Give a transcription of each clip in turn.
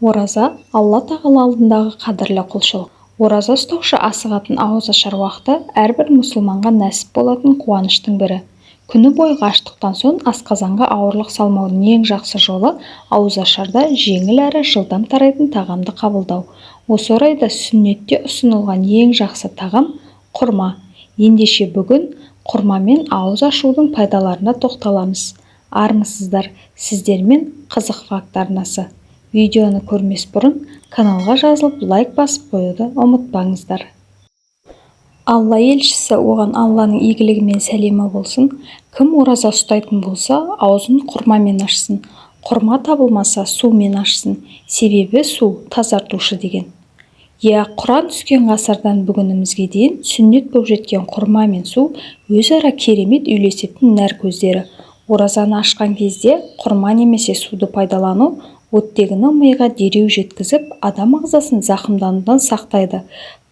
Ораза Алла тағала алдындағы қадірлі құлшылық. Ораза ұстаушы асығатын ауыз ашар уақыты әрбір мұсылманға нәсіп болатын қуаныштың бірі. Күні бойғы аштықтан соң асқазанға ауырлық салмаудың ең жақсы жолы ауыз ашарда жеңіл әрі жылдам тарайтын тағамды қабылдау. Осы орайда сүннетте ұсынылған ең жақсы тағам құрма. Ендеше бүгін құрмамен ауыз ашудың пайдаларына тоқталамыз. Армысыздар, сіздермен қызық факт арнасы. Видеоны көрмес бұрын каналға жазылып лайк басып қоюды ұмытпаңыздар. Алла елшісі оған Алланың игілігімен сәлемі болсын. Кім ораза ұстайтын болса, аузын құрмамен ашсын. Құрма табылмаса, сумен ашсын. Себебі су тазартушы деген. Құран түскен ғасырдан бүгінімізге дейін сүннет болып жеткен құрма мен су өзара керемет үйлесетін нәр көздері. Оразаны ашқан кезде құрма немесе суды пайдалану оттегіні миға дереу жеткізіп, адам ағзасын зақымданудан сақтайды.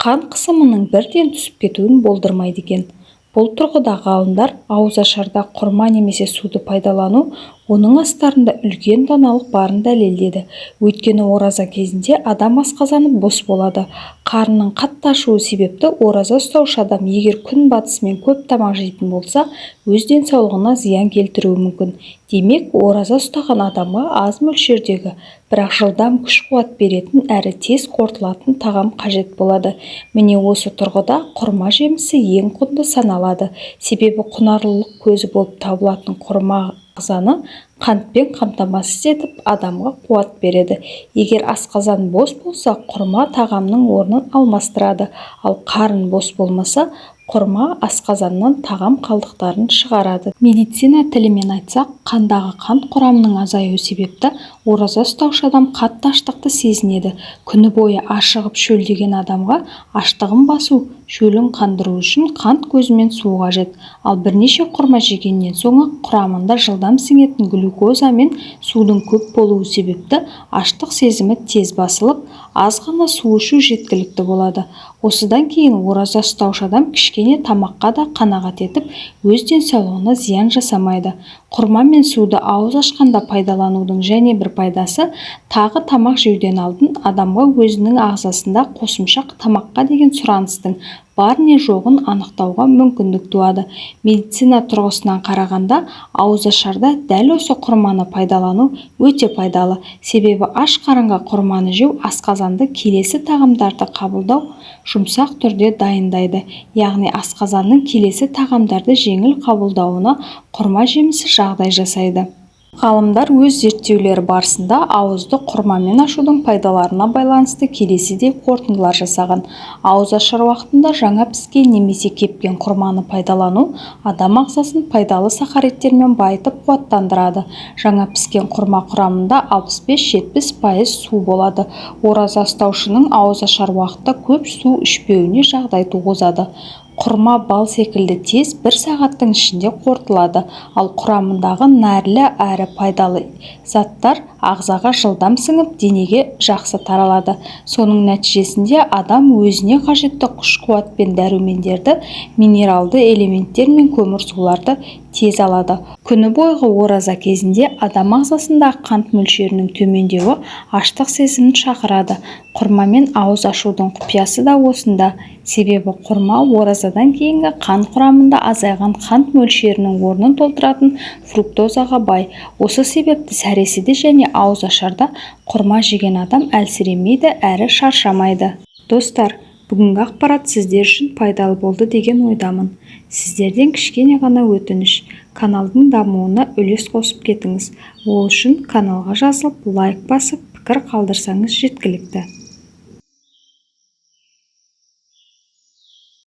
Қан қысымының бірден түсіп кетуін болдырмайды екен. Бұл тұрғыда ғалымдар ауыз ашарда құрма немесе суды пайдалану оның астарында үлкен даналық барын дәлелдеді. Өйткені ораза кезінде адам асқазаны бос болады. Қарынның қатты ашуы себепті ораза ұстаушы адам егер күн батысымен көп тамақ жейтін болса, өз денсаулығына зиян келтіруі мүмкін. Демек, ораза ұстаған адамға аз мөлшердегі, бірақ жылдам күш-қуат беретін әрі тез қорытылатын тағам қажет болады. Міне осы тұрғыда құрма жемісі ең құнды саналады. Себебі құнарлылық көзі болып табылатын құрма ағзаны қантпен қамтамасыз етіп, адамға қуат береді. Егер асқазан бос болса, құрма тағамның орнын алмастырады, ал қарын бос болмаса, құрма асқазаннан тағам қалдықтарын шығарады. Медицина тілімен айтсақ, қандағы қант құрамының азаюы себепті ораза ұстаушы адам қатты аштықты сезінеді. Күні бойы ашығып шөлдеген адамға аштығын басу, шөлін қандыру үшін қант көзімен су қажет. Ал бірнеше құрма жегеннен соң құрамында жылдам сіңетін глюкоза мен судың көп болуы себепті аштық сезімі тез басылып, аз ғана су ішу жеткілікті болады. Осыдан кейін ораза ұстаушы адам кішкене тамаққа да қанағат етіп, өз денсаулығына зиян жасамайды. Құрма мен суды ауыз ашқанда пайдаланудың және бір пайдасы, тағы тамақ жеуден алдын адамға өзінің ағзасында қосымша тамаққа деген сұраныстың бар не жоғын анықтауға мүмкіндік туады. Медицина тұрғысынан қарағанда, ауыз ашарда дәл осы құрманы пайдалану өте пайдалы. Себебі аш қарынға құрманы жеу асқазанды келесі тағамдарды қабылдау жұмсақ түрде дайындайды. Яғни асқазанның келесі тағамдарды жеңіл қабылдауына құрма жемісі жағдай жасайды. Ғалымдар өз зерттеулері барысында ауызды құрмамен ашудың пайдаларына байланысты келесідей қорытындылар жасаған. Ауыз ашар уақытында жаңа піскен немесе кепкен құрманы пайдалану адам ағзасын пайдалы сахаридтермен байытып қуаттандырады. Жаңа піскен құрма құрамында 65-70% су болады. Ораза ұстаушының ауыз ашар уақытта көп су ішпеуіне жағдай туғызады. Құрма бал секілді тез 1 сағаттың ішінде қорытылады, ал құрамындағы нәрлі әрі пайдалы заттар ағзаға жылдам сіңіп, денеге жақсы таралады. Соның нәтижесінде адам өзіне қажетті күш-қуат пен дәрумендерді, минералды элементтер мен көмірсуларды тез алады. Күні бойғы ораза кезінде адам ағзасында қант мөлшерінің төмендеуі аштық сезімін шақырады. Құрмамен ауыз ашудың құпиясы да осында. Себебі құрма оразадан кейінгі қан құрамында азайған қант мөлшерінің орнын толтыратын фруктозаға бай. Осы себепті сәресіде және ауыз ашарда құрма жеген адам әлсіремейді әрі шаршамайды. Достар, бүгінгі ақпарат сіздер үшін пайдалы болды деген ойдамын. Сіздерден кішкене ғана өтініш, каналдың дамуына үлес қосып кетіңіз. Ол үшін каналға жазылып, лайк басып, пікір қалдырсаңыз жеткілікті.